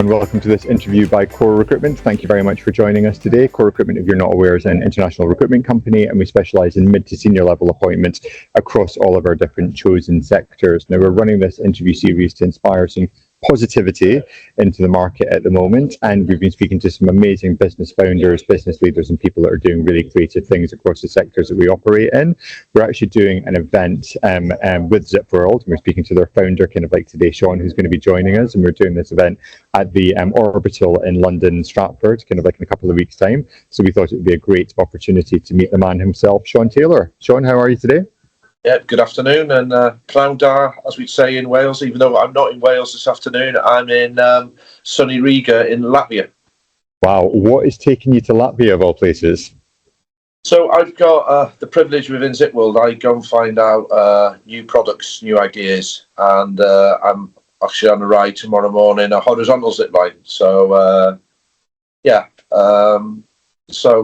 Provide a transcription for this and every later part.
And welcome to this interview by Core Recruitment. Thank you very much for joining us today. Core Recruitment, if you're not aware, is an international recruitment company, and we specialise in mid to senior level appointments across all of our different chosen sectors. Now, we're running this interview series to inspire some positivity into the market at the moment, and we've been speaking to some amazing business founders, business leaders, and people that are doing really creative things across the sectors that we operate in. We're actually doing an event with Zip World, and we're speaking to their founder kind of like today, Sean, who's going to be joining us, and we're doing this event at the Orbital in London, Stratford, kind of like in a couple of weeks' time. So we thought it would be a great opportunity to meet the man himself, Sean Taylor. Sean, how are you today? Yeah, good afternoon, and Pnawn da, as we say in Wales, even though I'm not in Wales this afternoon, I'm in sunny Riga in Latvia. Wow, what is taking you to Latvia of all places? So I've got the privilege within Zip World. I go and find out new products, new ideas, and I'm actually on a ride tomorrow morning, a horizontal zip line. So,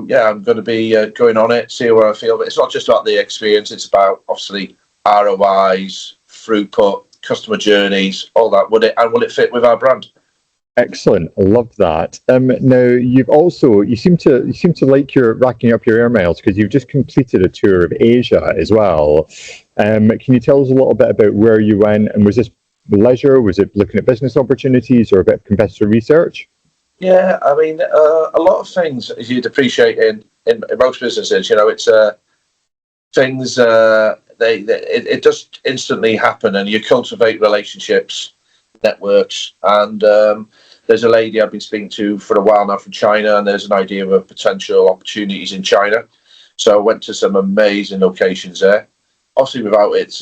I'm going to be going on it, see where I feel. But it's not just about the experience; it's about obviously ROIs, throughput, customer journeys, all that. Will it fit with our brand? Excellent, I love that. Now you seem to like your racking up your air miles because you've just completed a tour of Asia as well. Can you tell us a little bit about where you went, and was this leisure? Was it looking at business opportunities or a bit of competitor research? Yeah, I mean, a lot of things, as you'd appreciate in most businesses, it's things, it just instantly happen, and you cultivate relationships, networks, and there's a lady I've been speaking to for a while now from China, and there's an idea of potential opportunities in China. So I went to some amazing locations there. Obviously, without it,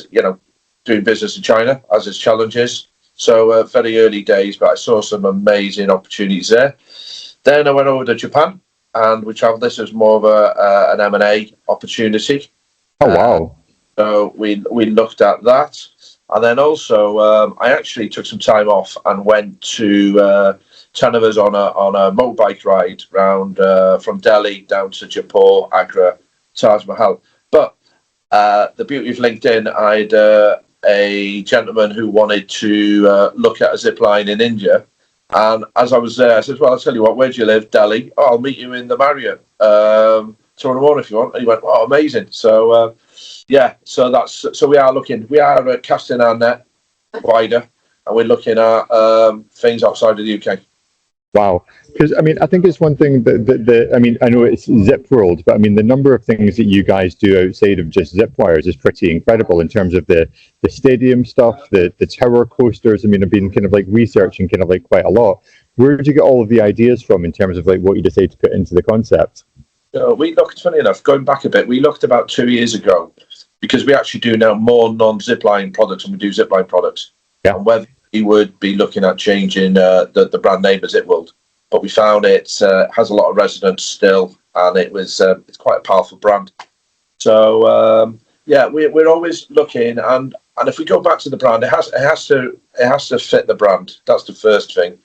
doing business in China has its challenges. So very early days, but I saw some amazing opportunities there. Then I went over to Japan, and we travelled. This was more of an M&A opportunity. Oh, wow. So we looked at that. And then also, I actually took some time off and went to 10 of us on a motorbike ride round from Delhi down to Jaipur, Agra, Taj Mahal. But the beauty of LinkedIn, I'd a gentleman who wanted to look at a zip line in India. And as I was there, I said, well, I'll tell you what, where do you live? Delhi. Oh, I'll meet you in the Marriott tomorrow morning if you want. And he went, oh, amazing. So, so we are looking, we are casting our net wider, and we're looking at things outside of the UK. Wow. Because, I mean, I think it's one thing I know it's Zip World, but I mean, the number of things that you guys do outside of just zip wires is pretty incredible in terms of the stadium stuff, the tower coasters. I mean, I've been kind of like researching kind of like quite a lot. Where did you get all of the ideas from in terms of like what you decided to put into the concept? So we looked, funny enough, going back a bit, we looked about 2 years ago, because we actually do now more non-zipline products than we do zipline products. Yeah. And whether we would be looking at changing the brand name of Zip World. But we found it has a lot of resonance still, and it's quite a powerful brand. So we're always looking, and if we go back to the brand, it has to fit the brand. That's the first thing.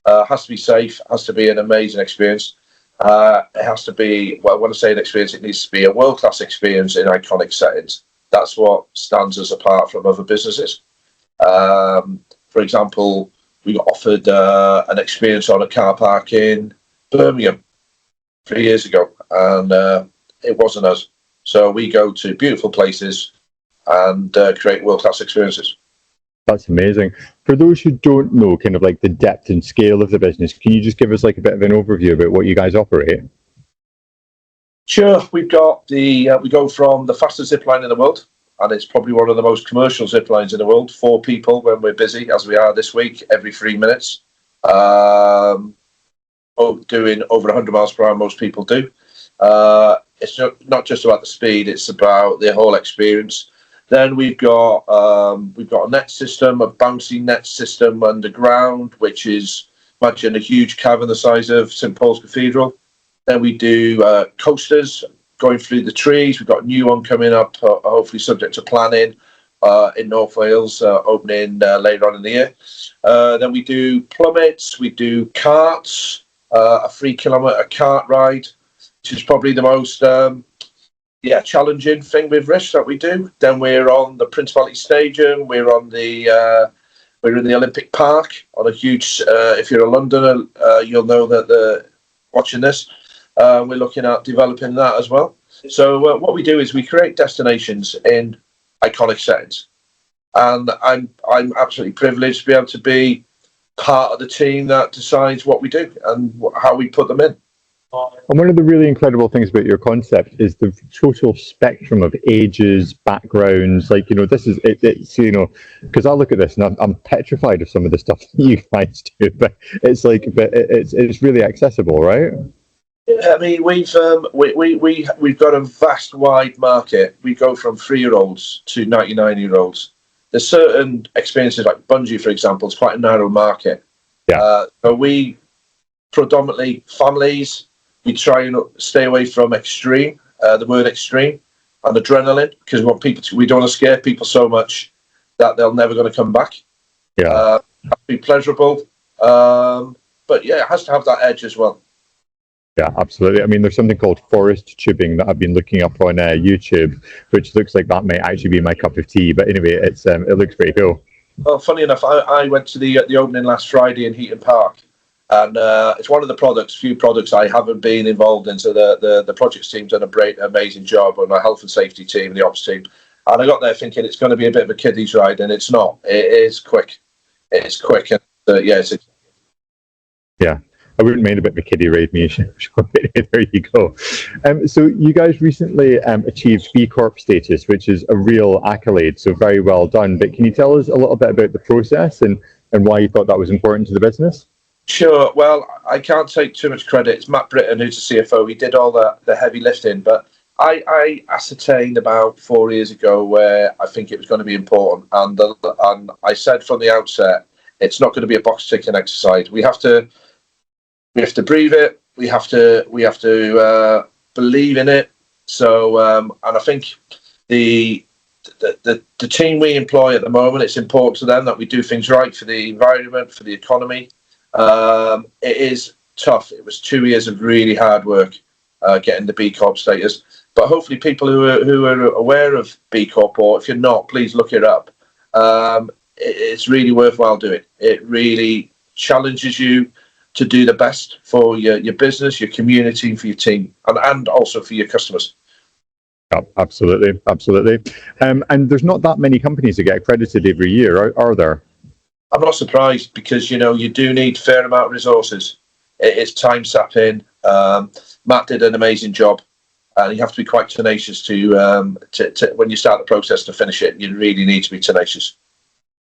It has to be safe. Has to be an amazing experience. It has to be, well, when I say an experience, it needs to be a world-class experience in iconic settings. That's what stands us apart from other businesses. For example, we got offered an experience on a car park in Birmingham 3 years ago, and it wasn't us. So we go to beautiful places and create world-class experiences. That's amazing. For those who don't know kind of like the depth and scale of the business, can you just give us like a bit of an overview about what you guys operate? Sure. We've got we go from the fastest zip line in the world, and it's probably one of the most commercial zip lines in the world. 4 people when we're busy, as we are this week, every 3 minutes. Doing over 100 miles per hour, most people do. It's not just about the speed; it's about the whole experience. Then we've got a net system, a bouncy net system underground, which is, imagine a huge cavern the size of St Paul's Cathedral. Then we do coasters going through the trees. We've got a new one coming up, hopefully subject to planning, in North Wales, opening later on in the year. Then we do plummets, we do carts, a 3 kilometre kart ride, which is probably the most challenging thing with risks that we do. Then we're on the Principality Stadium, we're on the We're in the Olympic Park on a huge. If you're a Londoner, you'll know that watching this. We're looking at developing that as well. So what we do is we create destinations in iconic settings, and I'm absolutely privileged to be able to be part of the team that decides what we do and how we put them in. And one of the really incredible things about your concept is the total spectrum of ages, backgrounds. Like, this is it's because I look at this and I'm petrified of some of the stuff that you guys do, but it's really accessible, right? I mean, we've got a vast, wide market. We go from 3-year-olds to 99-year-olds. There's certain experiences like bungee, for example, it's quite a narrow market. Yeah. So we predominantly families. We try and stay away from extreme, the word extreme, and adrenaline, because we don't want to scare people so much that they're never going to come back. Yeah. Have to be pleasurable, but yeah, it has to have that edge as well. Yeah, absolutely. I mean, there's something called forest tubing that I've been looking up on YouTube, which looks like that might actually be my cup of tea. But anyway, it looks pretty cool. Well, funny enough, I went to the opening last Friday in Heaton Park. And it's one of the few products I haven't been involved in. So the projects team's done amazing job on my health and safety team, the ops team. And I got there thinking it's going to be a bit of a kiddies ride, and it's not. It is quick. It's quick. And yeah, I wouldn't mind a bit of a kiddie ride, me. There you go. So you guys recently achieved B-Corp status, which is a real accolade. So very well done. But can you tell us a little bit about the process and why you thought that was important to the business? Sure. Well, I can't take too much credit. It's Matt Britton, who's the CFO. He did all the heavy lifting, but I ascertained about 4 years ago where I think it was going to be important, and I said from the outset, it's not going to be a box ticking exercise. We have to breathe it. We have to believe in it. So, and I think the team we employ at the moment, it's important to them that we do things right for the environment, for the economy. It is tough. It was 2 years of really hard work getting the B-Corp status. But hopefully people who are aware of B-Corp, or if you're not, please look it up. It's really worthwhile doing. It really challenges you to do the best for your business, your community, for your team, and also for your customers. Yeah, absolutely. And there's not that many companies that get accredited every year, are there? I'm not surprised, because you do need a fair amount of resources. It's time sapping. Matt did an amazing job, and you have to be quite tenacious to when you start the process to finish it. You really need to be tenacious.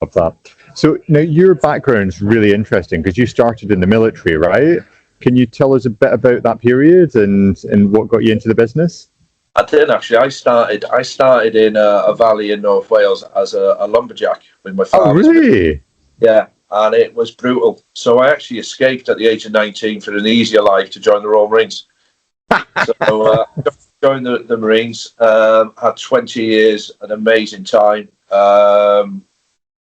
Love that. So now your background's really interesting because you started in the military, right? Can you tell us a bit about that period and what got you into the business? I did actually. I started in a valley in North Wales as a lumberjack with my father. Oh, really? Yeah, and it was brutal. So I actually escaped at the age of 19 for an easier life to join the Royal Marines. So joined the Marines, had 20 years, an amazing time.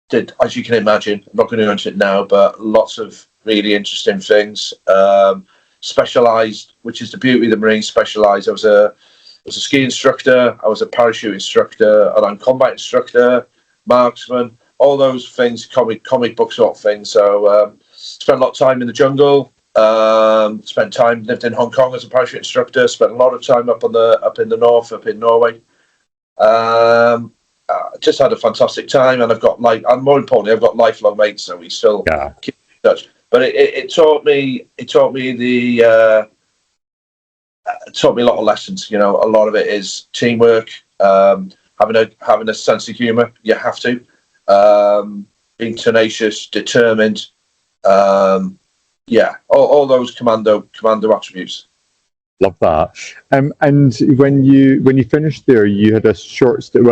Did, as you can imagine, I'm not going to go into it now, but lots of really interesting things. Specialised, which is the beauty of the Marines, specialised. I was a ski instructor, I was a parachute instructor, an combat instructor, marksman, all those things, comic book sort of things. So spent a lot of time in the jungle. Lived in Hong Kong as a parachute instructor. Spent a lot of time up in the north, up in Norway. Just had a fantastic time, and and more importantly, I've got lifelong mates, so we still keep in touch. But it taught me a lot of lessons. A lot of it is teamwork, having a sense of humour. You have to. Being tenacious, determined, all those commando attributes. Love that. And when you finished there, you had a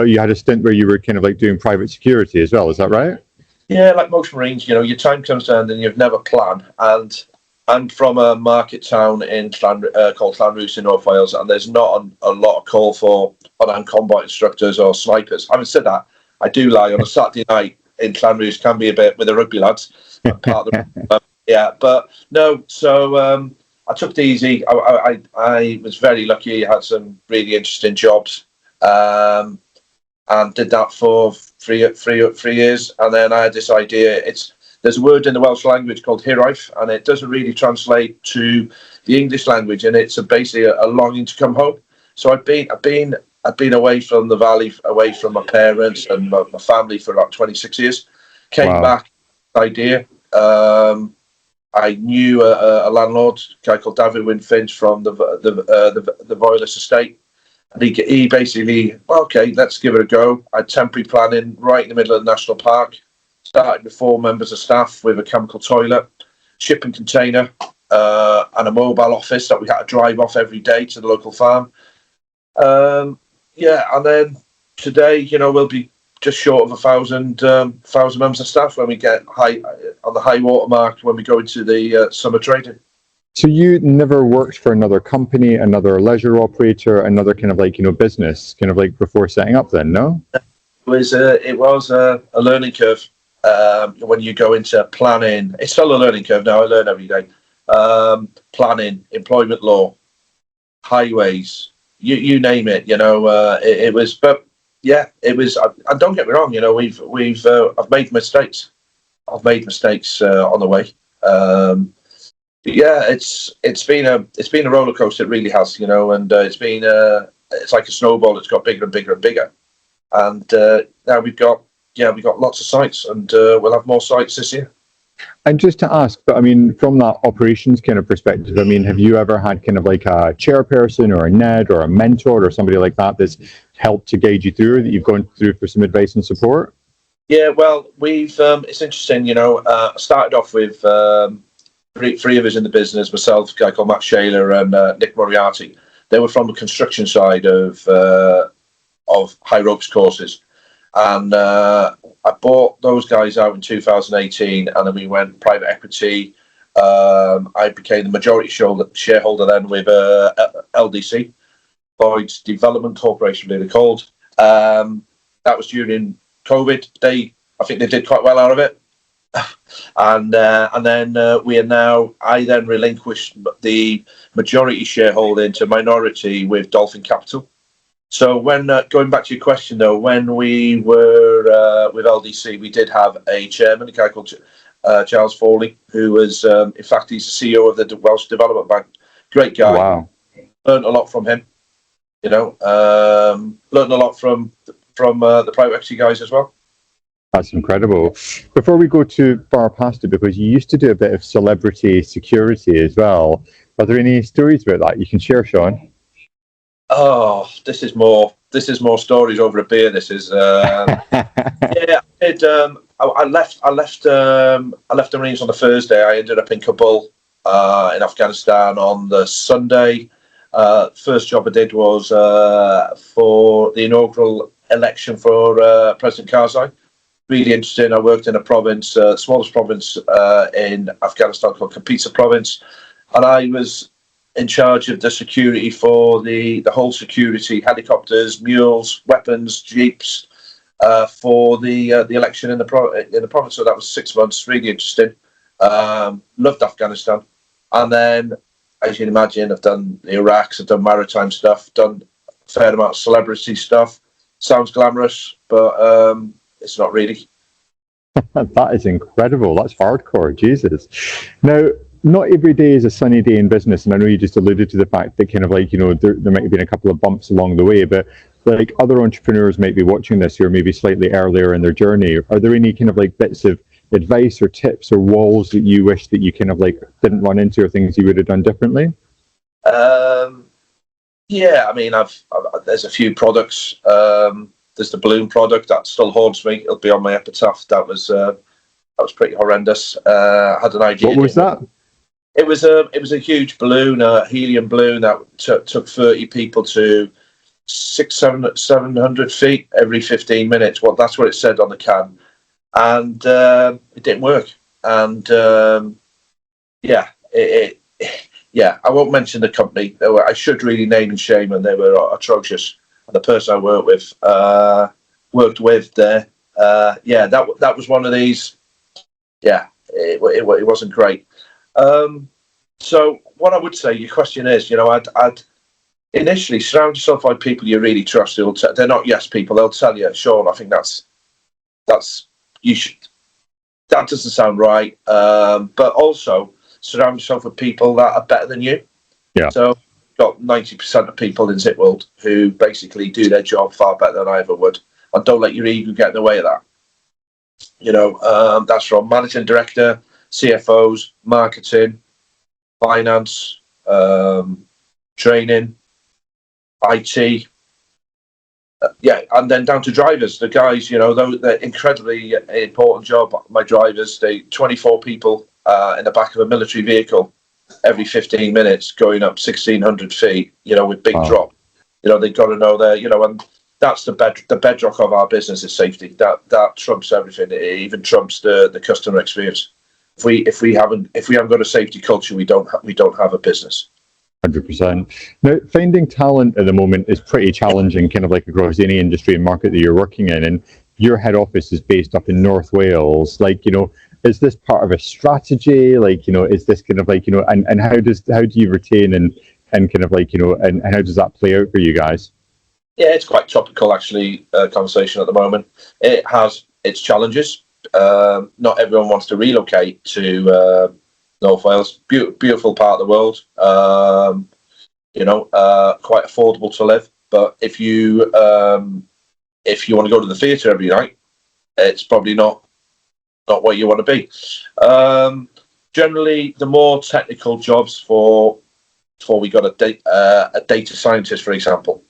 you had a stint where you were kind of like doing private security as well. Is that right? Yeah, like most Marines, your time comes down and you've never planned. And I'm from a market town in called Llanrwst in North Wales, and there's not a lot of call for unarmed combat instructors or snipers. Having said that, I do lie on a Saturday night in Llanrwst can be a bit with the rugby lads. Part of but no. So I took it easy. I was very lucky. I had some really interesting jobs. and did that for three years. And then I had this idea. There's a word in the Welsh language called hiraeth, and it doesn't really translate to the English language, and it's basically a longing to come home. So I've been away from the valley, away from my parents and my family for about 26 years. Came back, idea. I knew a landlord, a guy called David Winfinch from the Royalist estate. And he basically, well, okay, let's give it a go. I had temporary planning right in the middle of the national park. Started with 4 members of staff with a chemical toilet, shipping container, and a mobile office that we had to drive off every day to the local farm. And then today, we'll be just short of 1,000 members of staff when we get on the high water mark when we go into the summer trading. So you never worked for another company, another leisure operator, another kind of business, before setting up then, no? It was a learning curve. When you go into planning, it's still a learning curve now. I learn every day. Planning, employment law, highways, you name it. It was. But yeah, it was. And don't get me wrong. I've made mistakes. I've made mistakes on the way. Yeah, it's been a roller coaster. It really has. And it's like a snowball. It's got bigger and bigger and bigger. And now we've got lots of sites, and we'll have more sites this year. And just to ask, but from that operations kind of perspective, have you ever had kind of like a chairperson or a NED or a mentor or somebody like that that's helped to guide you through, that you've gone through for some advice and support? Yeah, well, we've it's interesting, I started off with three of us in the business, myself, a guy called Matt Shaler, and Nick Moriarty. They were from the construction side of high ropes courses. And I bought those guys out in 2018, and then we went private equity. I became the majority shareholder then with LDC, Lloyd's Development Corporation, they're called. That was during COVID. I think they did quite well out of it. And then I then relinquished the majority shareholding to minority with Dolphin Capital. So when going back to your question though, when we were with LDC, we did have a chairman, a guy called Charles Foley, who was in fact he's the CEO of the Welsh Development Bank. Great guy. Wow. Learned a lot from him. Learned a lot from the private equity guys as well. That's incredible. Before we go too far past it, because you used to do a bit of celebrity security as well, are there any stories about that you can share, Sean? Oh, this is more stories over a beer. This is yeah. I left the Marines on the Thursday. I ended up in Kabul in Afghanistan on the Sunday. First job I did was for the inaugural election for President Karzai. Really interesting. I worked in a province, smallest province in Afghanistan called Kapisa province, and I was in charge of the security for the whole security, helicopters, mules, weapons, jeeps, for the election in the province. So that was 6 months. Really interesting. Loved Afghanistan, and then, as you can imagine, I've done the Iraqs, I've done maritime stuff, done a fair amount of celebrity stuff. Sounds glamorous, but it's not really. That is incredible. That's hardcore. Jesus. Now, not every day is a sunny day in business, and I know you just alluded to the fact that kind of like, there might have been a couple of bumps along the way, but like other entrepreneurs might be watching this who are maybe slightly earlier in their journey. Are there any kind of like bits of advice or tips or walls that you wish that you kind of like didn't run into, or things you would have done differently? Yeah, I mean, there's a few products. There's the balloon product that still haunts me. It'll be on my epitaph. That was pretty horrendous. I had an idea. What was that? It was a huge balloon, a helium balloon that took 30 people to 700 feet every 15 minutes. Well, that's what it said on the can, and it didn't work. And yeah, I won't mention the company. I should really name and shame, and they were atrocious. The person I worked with there, that was one of these. Yeah, it wasn't great. So what I would say, your question is, I'd initially surround yourself by people you really trust. They're not yes people. They'll tell you, Sean, I think that's you should. That doesn't sound right. But also surround yourself with people that are better than you. Yeah. So got 90% of people in Zip World who basically do their job far better than I ever would, and don't let your ego get in the way of that. That's from managing director, CFOs, marketing, finance, training, IT, and then down to drivers. The guys, they're incredibly important job. My drivers, 24 people in the back of a military vehicle every 15 minutes going up 1,600 feet, with big drop. They've got to know and that's the bedrock of our business is safety. That trumps everything. It even trumps the customer experience. If we haven't got a safety culture, we don't have a business. 100%. Now, finding talent at the moment is pretty challenging, kind of like across any industry and market that you're working in. And your head office is based up in North Wales. Is this part of a strategy? Is this kind of and how do you retain and kind of and how does that play out for you guys? Yeah, it's quite topical actually. Conversation at the moment. It has its challenges. Not everyone wants to relocate to North Wales, beautiful part of the world. Quite affordable to live. But if you want to go to the theatre every night, it's probably not where you want to be. Generally, the more technical jobs for we got a data scientist, for example.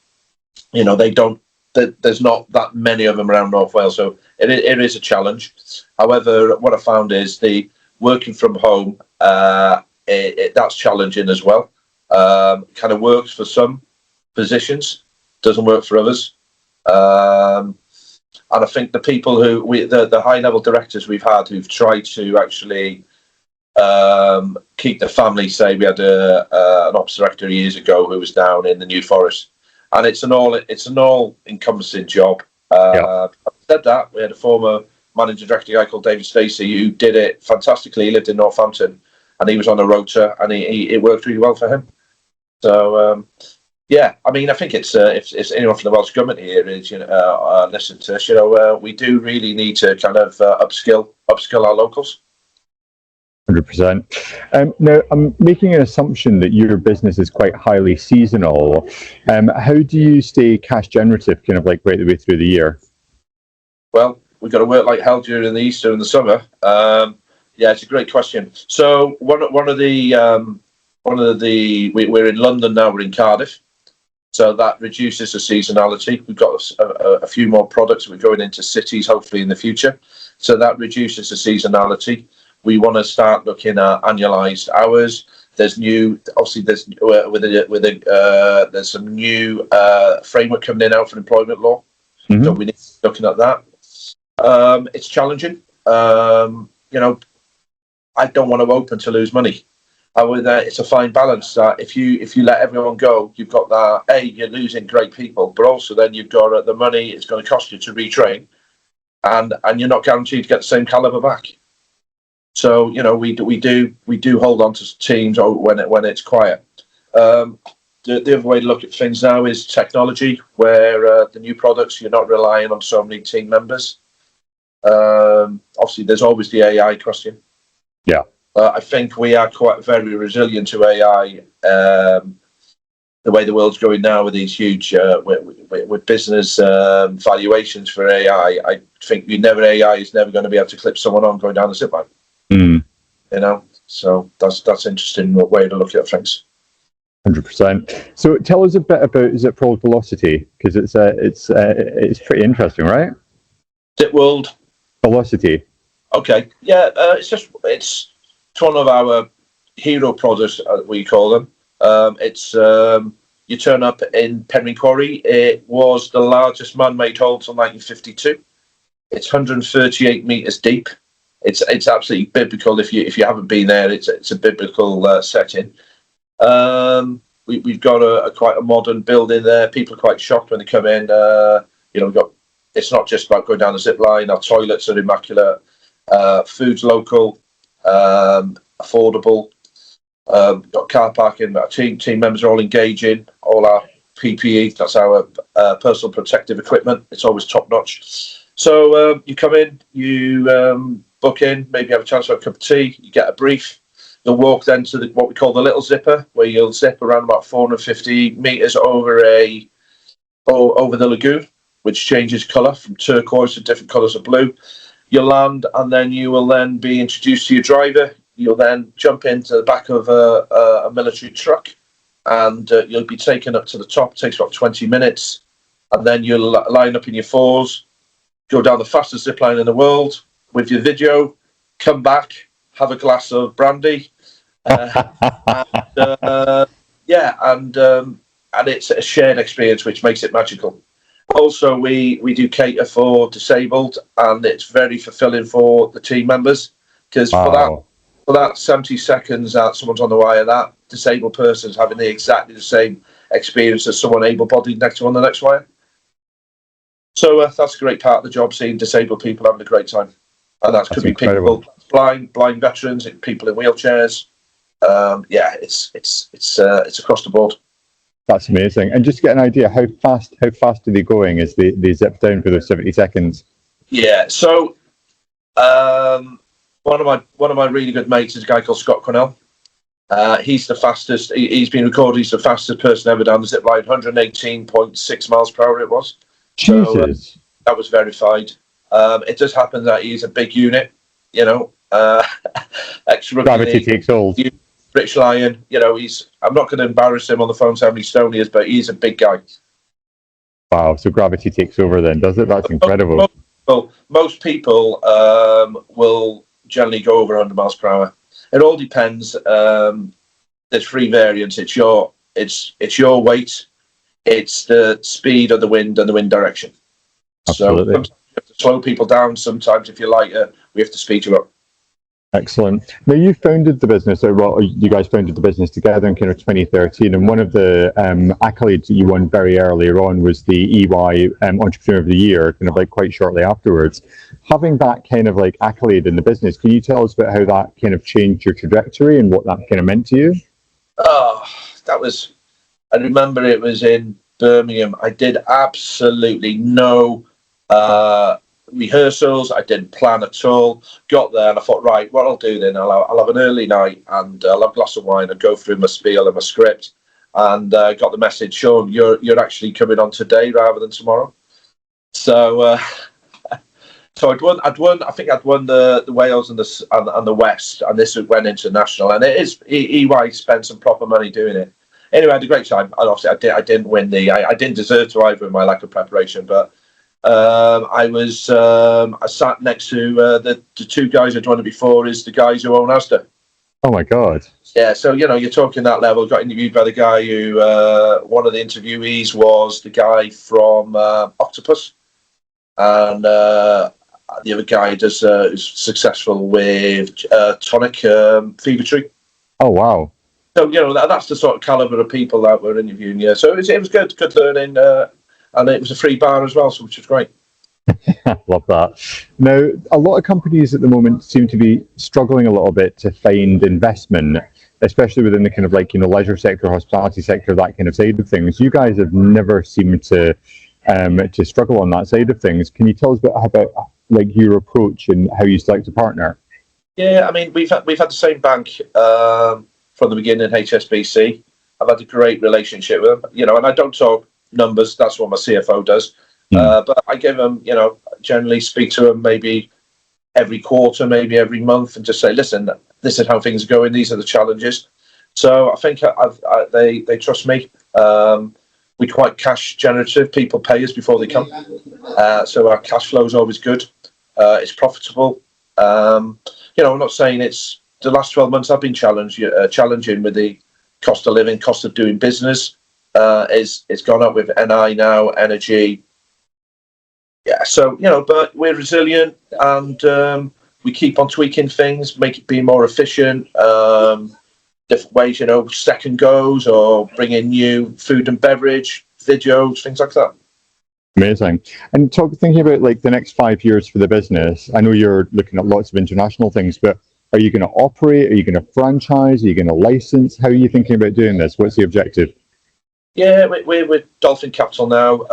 There's not that many of them around North Wales, so it is a challenge. However, what I found is the working from home, that's challenging as well. Kind of works for some positions, doesn't work for others. And I think the people the high level directors we've had who've tried to actually keep the family safe. We had an ops director years ago who was down in the New Forest, and it's an all encompassing job. Having said that, we had a former managing director guy called David Stacey who did it fantastically. He lived in Northampton and he was on a rota and it worked really well for him. So I think it's if anyone from the Welsh government here is listen to us, we do really need to kind of upskill our locals. 100%. Now, I'm making an assumption that your business is quite highly seasonal. How do you stay cash generative, kind of right the way through the year? Well, we've got to work like hell during the Easter and the summer. It's a great question. So we're in London now. We're in Cardiff, so that reduces the seasonality. We've got a few more products. We're going into cities hopefully in the future, so that reduces the seasonality. We want to start looking at annualized hours. There's some new framework coming in out for employment law, so we need to be looking at that. It's challenging. I don't want to open to lose money. It's a fine balance. If you let everyone go, you've got that. You're losing great people, but also then you've got the money it's going to cost you to retrain, and you're not guaranteed to get the same caliber back. So we do hold on to teams when it's quiet. The other way to look at things now is technology, where the new products you're not relying on so many team members. Obviously, there's always the AI question. Yeah. I think we are quite very resilient to AI. The way the world's going now with these huge with business valuations for AI, I think AI is never going to be able to clip someone on going down the zip line. So that's interesting way to look at things. 100%. So tell us a bit about Zip World Velocity, because it's pretty interesting, right? Zip World Velocity. Okay, yeah, it's one of our hero products, we call them. You turn up in Penryn Quarry. It was the largest man-made hole till 1952. It's 138 meters deep. It's absolutely biblical. If you haven't been there, it's a biblical setting. We've got quite a modern building there. People are quite shocked when they come in. We've got. It's not just about going down the zip line. Our toilets are immaculate. Food's local, affordable. Got car parking. Our team members are all engaging. All our PPE. That's our personal protective equipment. It's always top notch. So you come in, you book in, maybe have a chance for a cup of tea, you get a brief. You'll walk then to what we call the little zipper, where you'll zip around about 450 meters over the lagoon, which changes colour from turquoise to different colours of blue. You'll land, and then you will then be introduced to your driver. You'll then jump into the back of a military truck, and you'll be taken up to the top. It takes about 20 minutes, and then you'll line up in your fours, go down the fastest zip line in the world with your video, come back, have a glass of brandy, and it's a shared experience which makes it magical. Also, we do cater for disabled, and it's very fulfilling for the team members, because for that 70 seconds that someone's on the wire, that disabled person's having exactly the same experience as someone able-bodied next to on the next wire. So that's a great part of the job, seeing disabled people having a great time, and that could be incredible. People blind veterans, people in wheelchairs. It's across the board. That's amazing. And just to get an idea, how fast are they going as they zip down for those 70 seconds? Yeah. So one of my really good mates is a guy called Scott Cornell. He's the fastest. He's been recorded. He's the fastest person ever down the zip line. 118.6 miles per hour it was. Jesus. So, that was verified. It just happened that he's a big unit, Gravity takes hold. British Lion, I'm not going to embarrass him on the phone to how many stone he is, but he's a big guy. Wow, so gravity takes over then, does it? That's incredible. Most people will generally go over 100 miles per hour. It all depends. There's three variants. It's your weight, it's the speed of the wind and the wind direction. Absolutely. So sometimes you have to slow people down. Sometimes, if you're lighter, we have to speed you up. Excellent. Now, you founded the business, or you guys founded the business together in kind of 2013, and one of the accolades that you won very earlier on was the EY Entrepreneur of the Year, kind of like quite shortly afterwards. Having that kind of like accolade in the business, can you tell us about how that kind of changed your trajectory and what that kind of meant to you? Oh, I remember it was in Birmingham. I did absolutely no rehearsals. I didn't plan at all. Got there and I thought, right, what I'll do then, I'll have an early night and I'll have a glass of wine and go through my spiel and my script, and got the message, Sean, you're actually coming on today rather than tomorrow. So so I'd won. I think I'd won the Wales and the West, and this went international. And it is EY spent some proper money doing it. Anyway, I had a great time. And obviously, I didn't win I didn't deserve to either in my lack of preparation, but I sat next to the two guys I'd won it before, is the guys who own Asda. Oh my God. Yeah, so you're talking that level. Got interviewed by the guy who one of the interviewees was the guy from Octopus, and the other guy is successful with Tonic Fever-Tree. Oh wow. So that's the sort of caliber of people that we're interviewing. Yeah, so it was good learning. And it was a free bar as well, so which was great. Love that. Now, a lot of companies at the moment seem to be struggling a little bit to find investment, especially within the kind of like, leisure sector, hospitality sector, that kind of side of things. You guys have never seemed to struggle on that side of things. Can you tell us about like your approach and how you select a partner? Yeah, I mean, we've had the same bank from the beginning, HSBC. I've had a great relationship with them, and I don't talk numbers, that's what my CFO does. But I give them, generally speak to them maybe every quarter, maybe every month, and just say, listen, this is how things are going, these are the challenges. So I think they trust me. We're quite cash generative. People pay us before they come. So our cash flow is always good. It's profitable. I'm not saying it's the last 12 months have been challenging with the cost of living, cost of doing business. It's gone up with NI now, energy. Yeah, so, but we're resilient, and we keep on tweaking things, make it be more efficient, different ways, second goes, or bring in new food and beverage, videos, things like that. Amazing. And thinking about like the next 5 years for the business, I know you're looking at lots of international things, but are you going to operate? Are you going to franchise? Are you going to license? How are you thinking about doing this? What's the objective? Yeah, we're with Dolphin Capital now.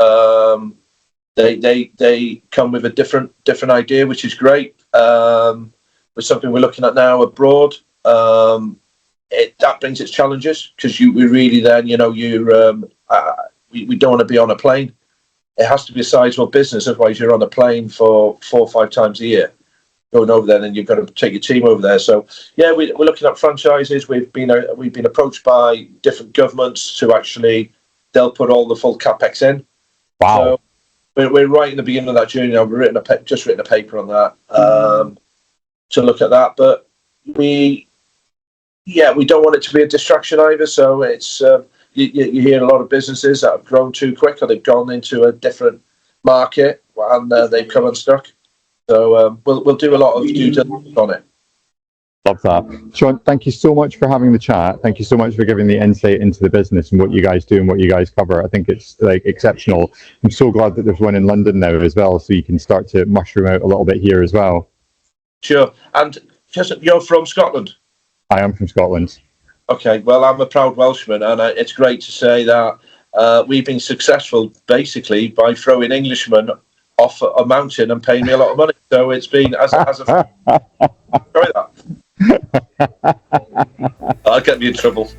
They come with a different idea, which is great. With something we're looking at now abroad. That brings its challenges because we really then, we don't want to be on a plane. It has to be a sizable business, otherwise you're on a plane for 4 or 5 times a year going over there, and you've got to take your team over there. So yeah, we're looking at franchises. We've been approached by different governments to actually they'll put all the full capex in. Wow. So we're right in the beginning of that journey now. We've just written a paper on that to look at that, but we don't want it to be a distraction either. So it's you hear a lot of businesses that have grown too quick, or they've gone into a different market and they've come unstuck. So we'll do a lot of due diligence on it. Love that. Sean, thank you so much for having the chat. Thank you so much for giving the insight into the business and what you guys do and what you guys cover. I think it's exceptional. I'm so glad that there's one in London now as well, so you can start to mushroom out a little bit here as well. Sure. And you're from Scotland? I am from Scotland. Okay, well, I'm a proud Welshman, and it's great to say that we've been successful basically by throwing Englishmen off a mountain and paying me a lot of money. So it's been as a try that. I'll get me in trouble.